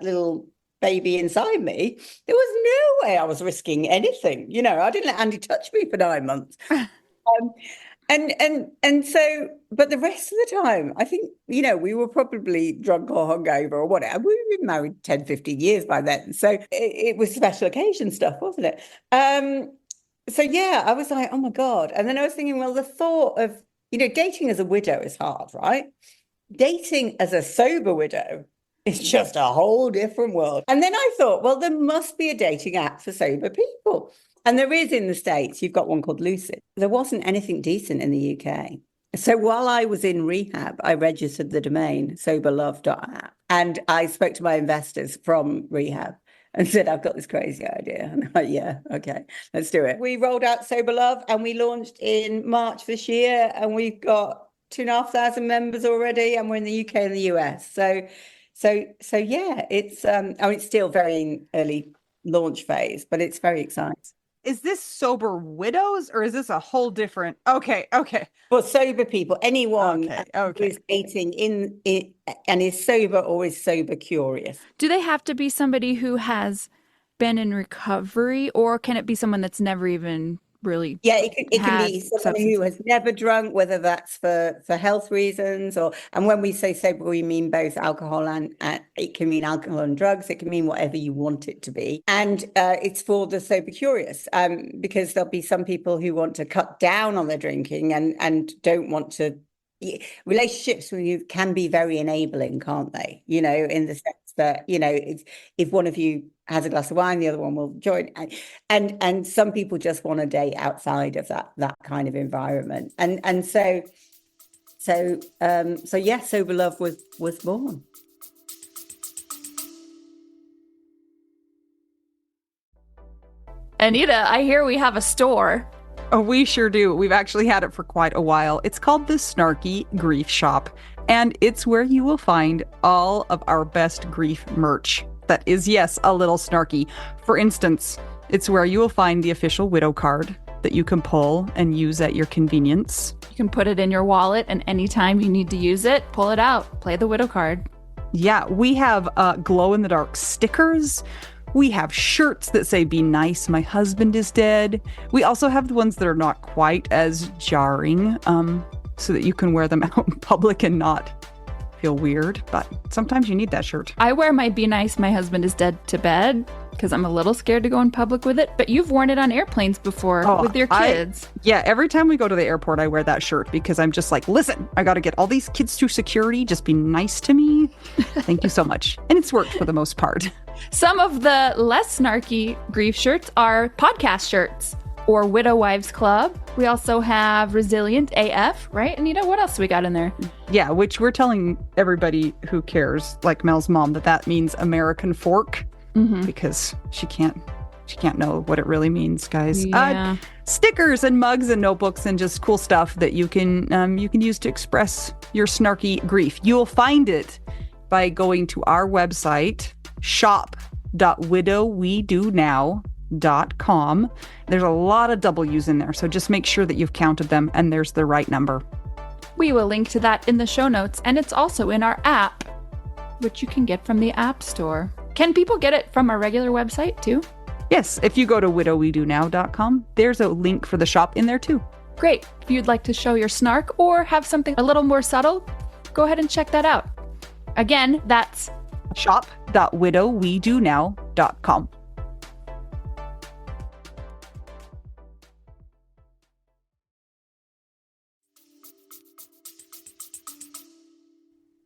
little baby inside me. There was no way I was risking anything. I didn't let Andy touch me for 9 months. And so, but the rest of the time, I think, we were probably drunk or hungover or whatever. We've been married 10, 15 years by then. So it was special occasion stuff, wasn't it? So, yeah, I was like, oh, my God. And then I was thinking, well, the thought of, dating as a widow is hard, right? Dating as a sober widow is just a whole different world. And then I thought, well, there must be a dating app for sober people. And there is in the States. You've got one called Lucid. There wasn't anything decent in the UK. So while I was in rehab, I registered the domain soberlove.app. And I spoke to my investors from rehab and said, I've got this crazy idea. And I'm like, yeah, okay, let's do it. We rolled out Sober Love and we launched in March this year, and we've got 2,500 members already, and we're in the UK and the US. So yeah, it's still very in early launch phase, but it's very exciting. Is this sober widows or is this a whole different? Okay. For sober people, anyone who is dating in and is sober or is sober curious. Do they have to be somebody who has been in recovery, or can it be someone that's never even really? Yeah, it can be someone who has never drunk, whether that's for health reasons and when we say sober, we mean both alcohol and it can mean alcohol and drugs. It can mean whatever you want it to be. And it's for the sober curious, because there'll be some people who want to cut down on their drinking and don't want to. Relationships with you can be very enabling, can't they? In the sense that, if one of you has a glass of wine, the other one will join. And some people just want to date outside of that kind of environment. And so yes, Sober Love was born. Anita, I hear we have a store. Oh, we sure do. We've actually had it for quite a while. It's called the Snarky Grief Shop, and it's where you will find all of our best grief merch. That is, yes, a little snarky. For instance, it's where you will find the official widow card that you can pull and use at your convenience. You can put it in your wallet, and anytime you need to use it, pull it out, play the widow card. Yeah, we have glow-in-the-dark stickers. We have shirts that say, "Be nice, my husband is dead." We also have the ones that are not quite as jarring, so that you can wear them out in public and not feel weird. But sometimes you need that shirt. I wear my "Be nice, my husband is dead" to bed because I'm a little scared to go in public with it. But you've worn it on airplanes before with your kids. Yeah, every time we go to the airport, I wear that shirt because I'm just like, listen, I got to get all these kids through security. Just be nice to me. Thank you so much. And it's worked for the most part. Some of the less snarky grief shirts are podcast shirts or Widow Wives Club. We also have Resilient AF, right, Anita? What else do we got in there? Yeah, which we're telling everybody who cares, like Mel's mom, that means American fork, because she can't know what it really means, guys. Yeah. Stickers and mugs and notebooks and just cool stuff that you can use to express your snarky grief. You'll find it by going to our website, shop.widowwedonowdotcom. WidowWeDo.com. There's a lot of W's in there, so just make sure that you've counted them and there's the right number. We will link to that in the show notes, and it's also in our app, which you can get from the App Store. Can people get it from our regular website too? Yes, if you go to WidowWeDoNow.com, there's a link for the shop in there too. Great. If you'd like to show your snark or have something a little more subtle, go ahead and check that out. Again, that's shop.widowwedonow.com.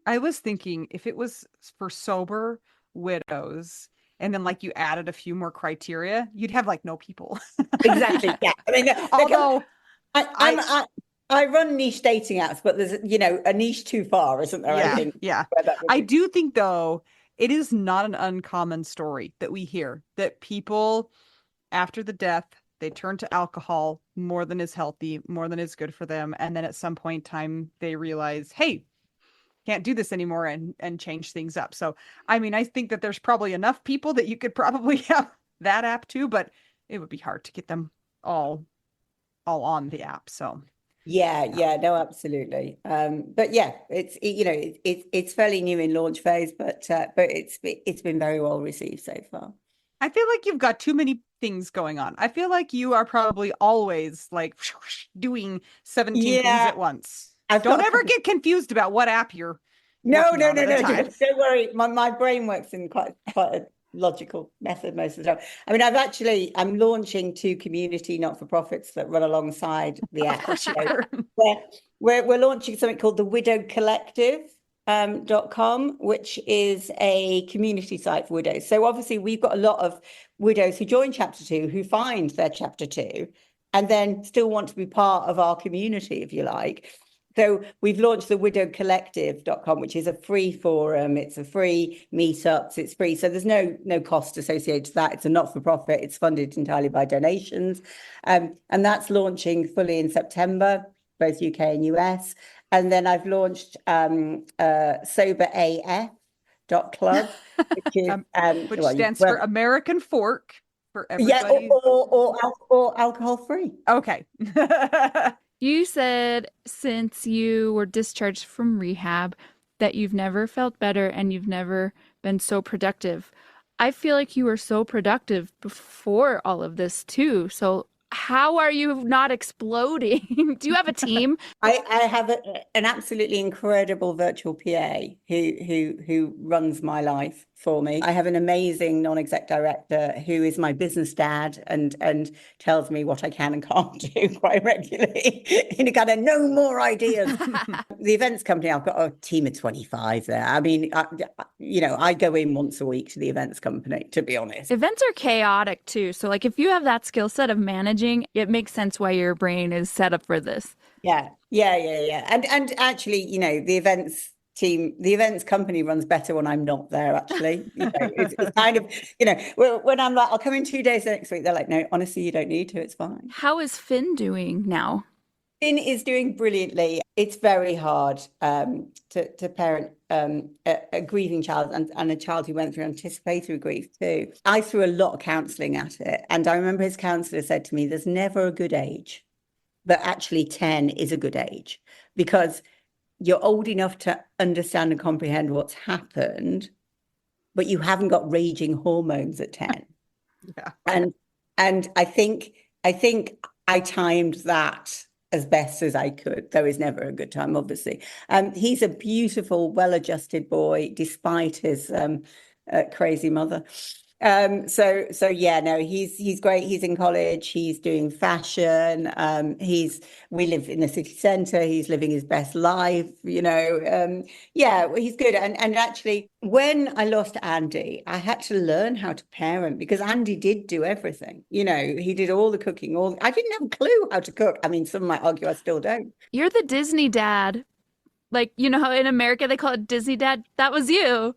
I was thinking if it was for sober widows and then like you added a few more criteria, you'd have like no people. Exactly. Yeah. I mean, although I run niche dating apps, but there's, a niche too far, isn't there? Yeah, I think. yeah. I do think, though, it is not an uncommon story that we hear that people, after the death, they turn to alcohol more than is healthy, more than is good for them. And then at some point in time, they realize, hey, can't do this anymore and change things up. So, I mean, I think that there's probably enough people that you could probably have that app too, but it would be hard to get them all on the app. So. Yeah, no, absolutely. But yeah, it's fairly new in launch phase, but it's been very well received so far. I feel like you've got too many things going on. I feel like you are probably always like doing 17 things at once. Don't ever get confused about what app you're. No. Don't worry. My brain works in quite a logical method most of the time. I mean, I'm launching 2 community not-for-profits that run alongside the app. Sure. We're launching something called the WidowCollective.com, which is a community site for widows. So obviously we've got a lot of widows who join Chapter 2 who find their Chapter 2 and then still want to be part of our community, if you like. So we've launched the WidowCollective.com, which is a free forum. It's a free meetups. It's free. So there's no cost associated to that. It's a not-for-profit. It's funded entirely by donations. And that's launching fully in September, both UK and US. And then I've launched SoberAF.club, which is which stands for American Fork for everybody. Yeah, or alcohol free. Okay. You said since you were discharged from rehab that you've never felt better and you've never been so productive. I feel like you were so productive before all of this too. So how are you not exploding? Do you have a team? I have an absolutely incredible virtual PA who runs my life for me. I have an amazing non-exec director who is my business dad and tells me what I can and can't do quite regularly. In a kind of no more ideas. The events company, I've got a team of 25 there. I mean, I go in once a week to the events company, to be honest. Events are chaotic too. So like if you have that skill set of managing, it makes sense why your brain is set up for this. Yeah. And actually, the events team, the events company runs better when I'm not there, actually. It's kind of, when I'm like, I'll come in 2 days next week, they're like, no, honestly, you don't need to, it's fine. How is Finn doing now? Finn is doing brilliantly. It's very hard to parent a grieving child and a child who went through anticipatory grief too. I threw a lot of counselling at it. And I remember his counsellor said to me, there's never a good age, but actually 10 is a good age because you're old enough to understand and comprehend what's happened, but you haven't got raging hormones at 10. Yeah. And I think I timed that as best as I could. There is never a good time, obviously. He's a beautiful, well-adjusted boy, despite his crazy mother. So yeah, no, he's great. He's in college. He's doing fashion. We live in the city centre. He's living his best life. Yeah, he's good. And actually, when I lost Andy, I had to learn how to parent because Andy did do everything. He did all the cooking. I didn't have a clue how to cook. I mean, some might argue I still don't. You're the Disney dad. Like, how in America they call it Disney dad? That was you.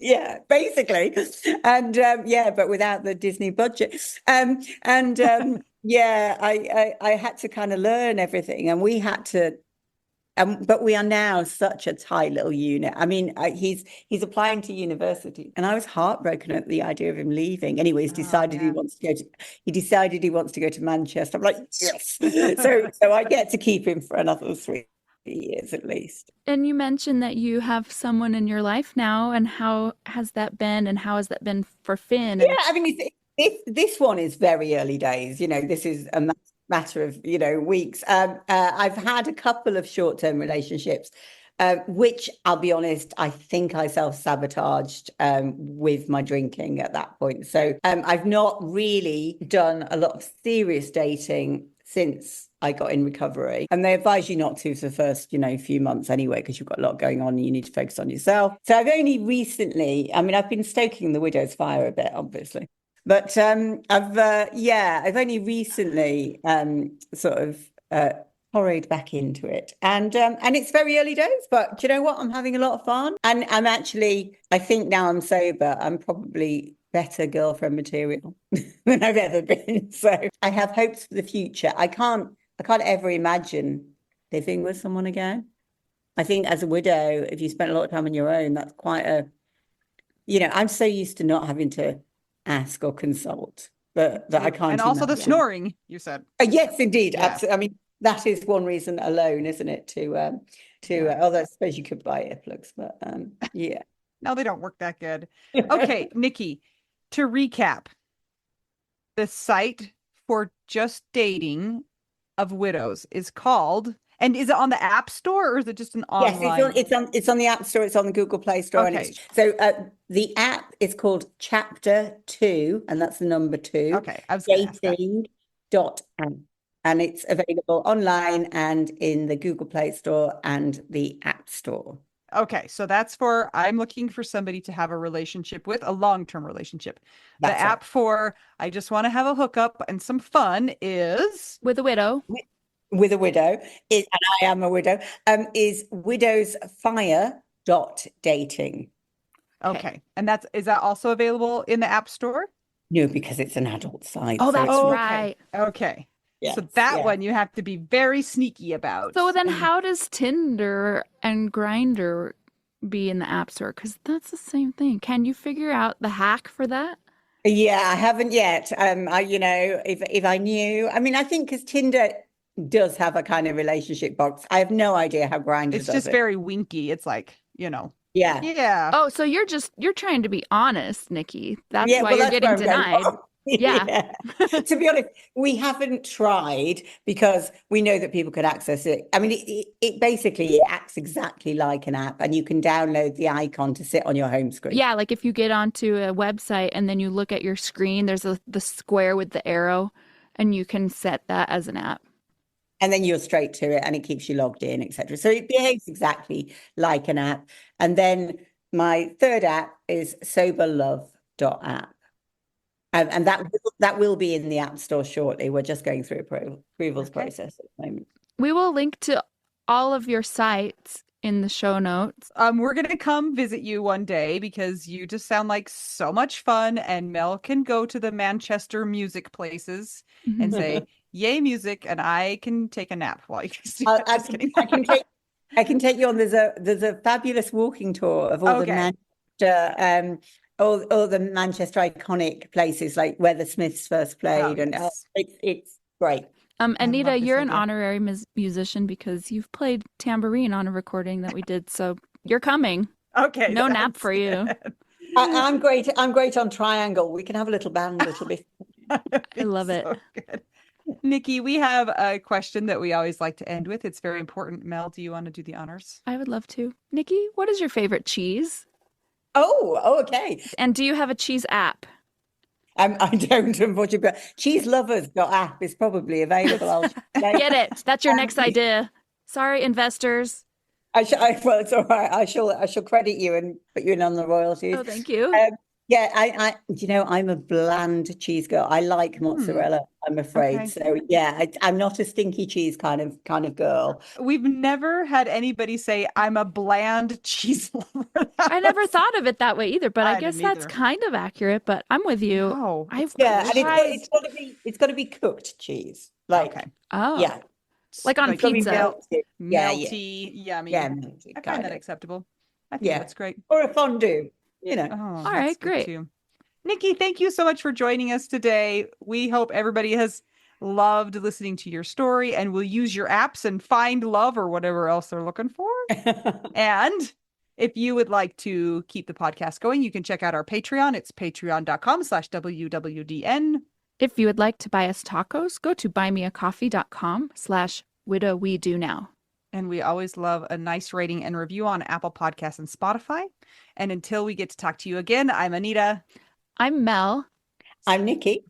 Yeah, basically. And but without the Disney budget. Yeah, I had to kind of learn everything. And we had to But we are now such a tight little unit. I mean, he's applying to university, and I was heartbroken at the idea of him leaving. Anyway, he decided he wants to go to Manchester. I'm like, yes. So I get to keep him for another 3 years at least. And you mentioned that you have someone in your life now, and how has that been, and how has that been for Finn? Yeah, I mean, this one is very early days. This is a matter of weeks. I've had a couple of short-term relationships, which I'll be honest, I think I self-sabotaged with my drinking at that point. So I've not really done a lot of serious dating since I got in recovery, and they advise you not to for the first few months anyway, because you've got a lot going on and you need to focus on yourself. So I've only recently, I've been stoking the widow's fire a bit, obviously. But I've only recently sort of forayed back into it, and it's very early days. But do you know what? I'm having a lot of fun, and I think now I'm sober, I'm probably better girlfriend material than I've ever been. So I have hopes for the future. I can't ever imagine living with someone again. I think as a widow, if you spend a lot of time on your own, that's quite I'm so used to not having to ask or consult that I can't. And also the snoring, you said. Yes, indeed. Yeah. Absolutely. I mean, that is one reason alone, isn't it? Although I suppose you could buy earplugs, but yeah. No, they don't work that good. Okay, Nikki, to recap, the site for just dating of widows is called, and is it on the App Store or is it just an online? Yes, it's on the App Store. It's on the Google Play Store. Okay. And so the app is called Chapter 2, and that's the number 2. Okay, I was going to ask that. Dating.app. And it's available online and in the Google Play Store and the App Store. Okay, so that's for, I'm looking for somebody to have a relationship with, a long-term relationship. The app for, I just want to have a hookup and some fun is... With a widow. With a widow, and I am a widow, is WidowsFire.dating. Okay, and is that also available in the App Store? No, because it's an adult site. Oh, that's right. Okay. Yes, so that one you have to be very sneaky about. So then how does Tinder and Grindr be in the App Store? Because that's the same thing. Can you figure out the hack for that? Yeah, I haven't yet. If I knew, I think because Tinder does have a kind of relationship box. I have no idea how Grindr does it. It's just very winky. It's like, Yeah. Yeah. Oh, so you're trying to be honest, Nikki. That's why you're getting denied. Yeah. To be honest, we haven't tried because we know that people could access it. It basically acts exactly like an app, and you can download the icon to sit on your home screen. Yeah, like if you get onto a website and then you look at your screen, there's the square with the arrow, and you can set that as an app. And then you're straight to it, and it keeps you logged in, etc. So it behaves exactly like an app. And then my third app is soberlove.app. And that will be in the App Store shortly. We're just going through approvals process at the moment. We will link to all of your sites in the show notes. We're going to come visit you one day because you just sound like so much fun, and Mel can go to the Manchester music places and say, yay music, and I can take a nap while you I can take you on. There's a fabulous walking tour of all the Manchester all the Manchester iconic places, like where the Smiths first played, and it's great. Anita, you're an honorary musician because you've played tambourine on a recording that we did, so you're coming. Okay, no nap for you. I'm great. I'm great on triangle. We can have a little band, a little bit. I love it. Good. Nikki, we have a question that we always like to end with. It's very important. Mel, do you want to do the honors? I would love to. Nikki, what is your favorite cheese? Oh, okay. And do you have a cheese app? I don't, unfortunately, but cheeselovers.app is probably available. Get it. That's your next idea. Sorry, investors. Well, it's all right. I shall credit you and put you in on the royalties. Oh, thank you. Yeah, I'm a bland cheese girl. I like mozzarella, I'm afraid. Okay. So yeah, I'm not a stinky cheese kind of girl. We've never had anybody say I'm a bland cheese lover. I never thought of it that way either, but I guess that's kind of accurate. But I'm with you. Oh, it's got to be cooked cheese. Like, oh yeah. Like on Got to be pizza. melted. Yeah, melty, yummy. yeah, melted, I find kind that of. acceptable. I think Yeah, that's great. or a fondue. Oh, All that's right, good great. too. Nikki, thank you so much for joining us today. We hope everybody has loved listening to your story and will use your apps and find love or whatever else they're looking for. And if you would like to keep the podcast going, you can check out our Patreon. It's patreon.com/WWDN. If you would like to buy us tacos, go to buymeacoffee.com/widowwedonoww. And we always love a nice rating and review on Apple Podcasts and Spotify. And until we get to talk to you again, I'm Anita. I'm Mel. I'm Nikki.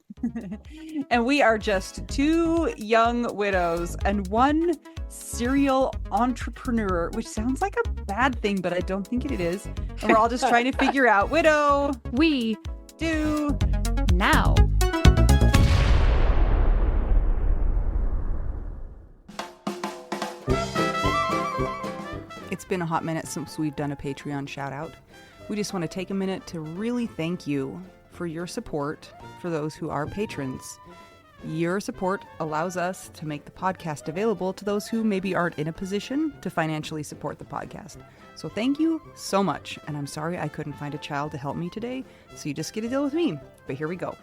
And we are just two young widows and one serial entrepreneur, which sounds like a bad thing, but I don't think it is. And we're all just trying to figure out widow, We do now. It's been a hot minute since we've done a Patreon shout out. We just want to take a minute to really thank you for your support for those who are patrons. Your support allows us to make the podcast available to those who maybe aren't in a position to financially support the podcast. So thank you so much. And I'm sorry I couldn't find a child to help me today, so you just get to deal with me. But here we go.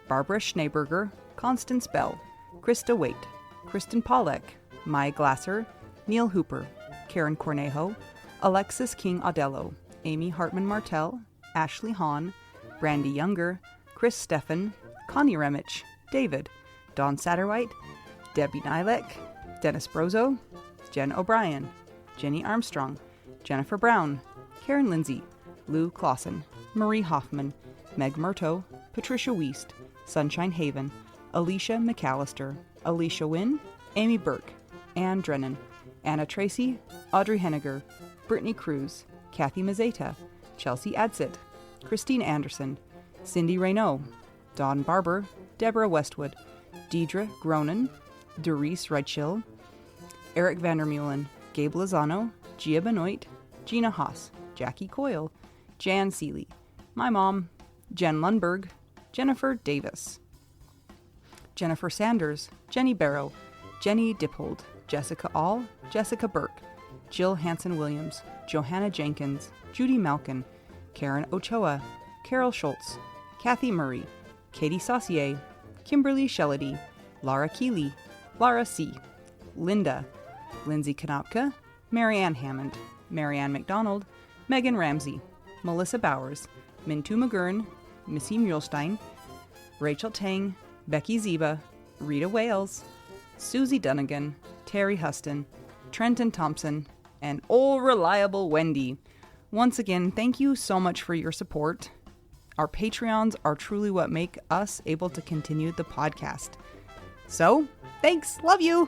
Barbara Schneeberger, Constance Bell, Krista Waite, Kristen Pollack, Maya Glasser, Neil Hooper, Karen Cornejo, Alexis King Audello, Amy Hartman Martell, Ashley Hahn, Brandy Younger, Chris Steffen, Connie Remich, David, Dawn Satterwhite, Debbie Nilek, Dennis Brozo, Jen O'Brien, Jenny Armstrong, Jennifer Brown, Karen Lindsay, Lou Clausen, Marie Hoffman, Meg Murto, Patricia Wiest, Sunshine Haven, Alicia McAllister, Alicia Wynn, Amy Burke, Ann Drennan, Anna Tracy, Audrey Henniger, Brittany Cruz, Kathy Mazeta, Chelsea Adsit, Christine Anderson, Cindy Raynaud, Dawn Barber, Deborah Westwood, Deidre Gronin, Doris Redschill, Eric Vandermeulen, Gabe Lozano, Gia Benoit, Gina Haas, Jackie Coyle, Jan Seeley, my mom, Jen Lundberg, Jennifer Davis, Jennifer Sanders, Jenny Barrow, Jenny Dippold, Jessica All, Jessica Burke, Jill Hanson-Williams, Johanna Jenkins, Judy Malkin, Karen Ochoa, Carol Schultz, Kathy Murray, Katie Saucier, Kimberly Shellady, Laura Keeley, Laura C., Linda, Lindsay Konopka, Marianne Hammond, Marianne McDonald, Megan Ramsey, Melissa Bowers, Mintu McGurn, Missy Muehlstein, Rachel Tang, Becky Ziba, Rita Wales, Susie Dunnigan, Terry Huston, Trenton Thompson, and old reliable Wendy. Once again, thank you so much for your support. Our Patreons are truly what make us able to continue the podcast. So, thanks. Love you.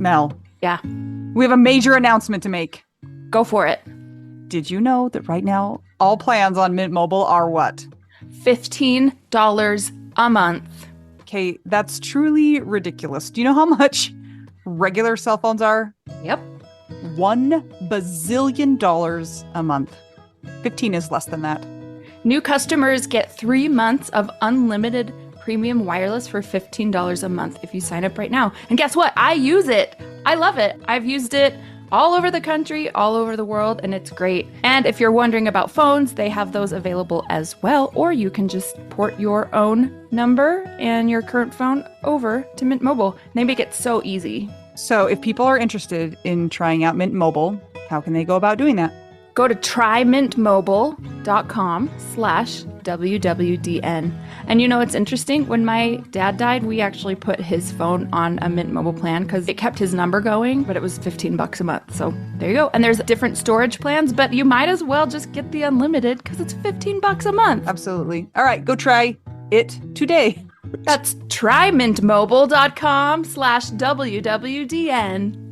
Mel, Yeah, we have a major announcement to make. go for it. Did you know that right now all plans on Mint Mobile are what? $15 a month. Okay, that's truly ridiculous. Do you know how much regular cell phones are? Yep. $1 bazillion a month. 15 is less than that. New customers get 3 months of unlimited premium wireless for $15 a month if you sign up right now. And guess what? I use it. I love it. I've used it all over the country, all over the world, and it's great. And if you're wondering about phones, they have those available as well, or you can just port your own number and your current phone over to Mint Mobile. They make it so easy. So if people are interested in trying out Mint Mobile, how can they go about doing that? Go to trymintmobile.com/WWDN. And you know, it's interesting. When my dad died, we actually put his phone on a Mint Mobile plan because it kept his number going, but it was $15 a month. So there you go. And there's different storage plans, but you might as well just get the unlimited because it's $15 a month. Absolutely. All right, go try it today. That's trymintmobile.com/WWDN.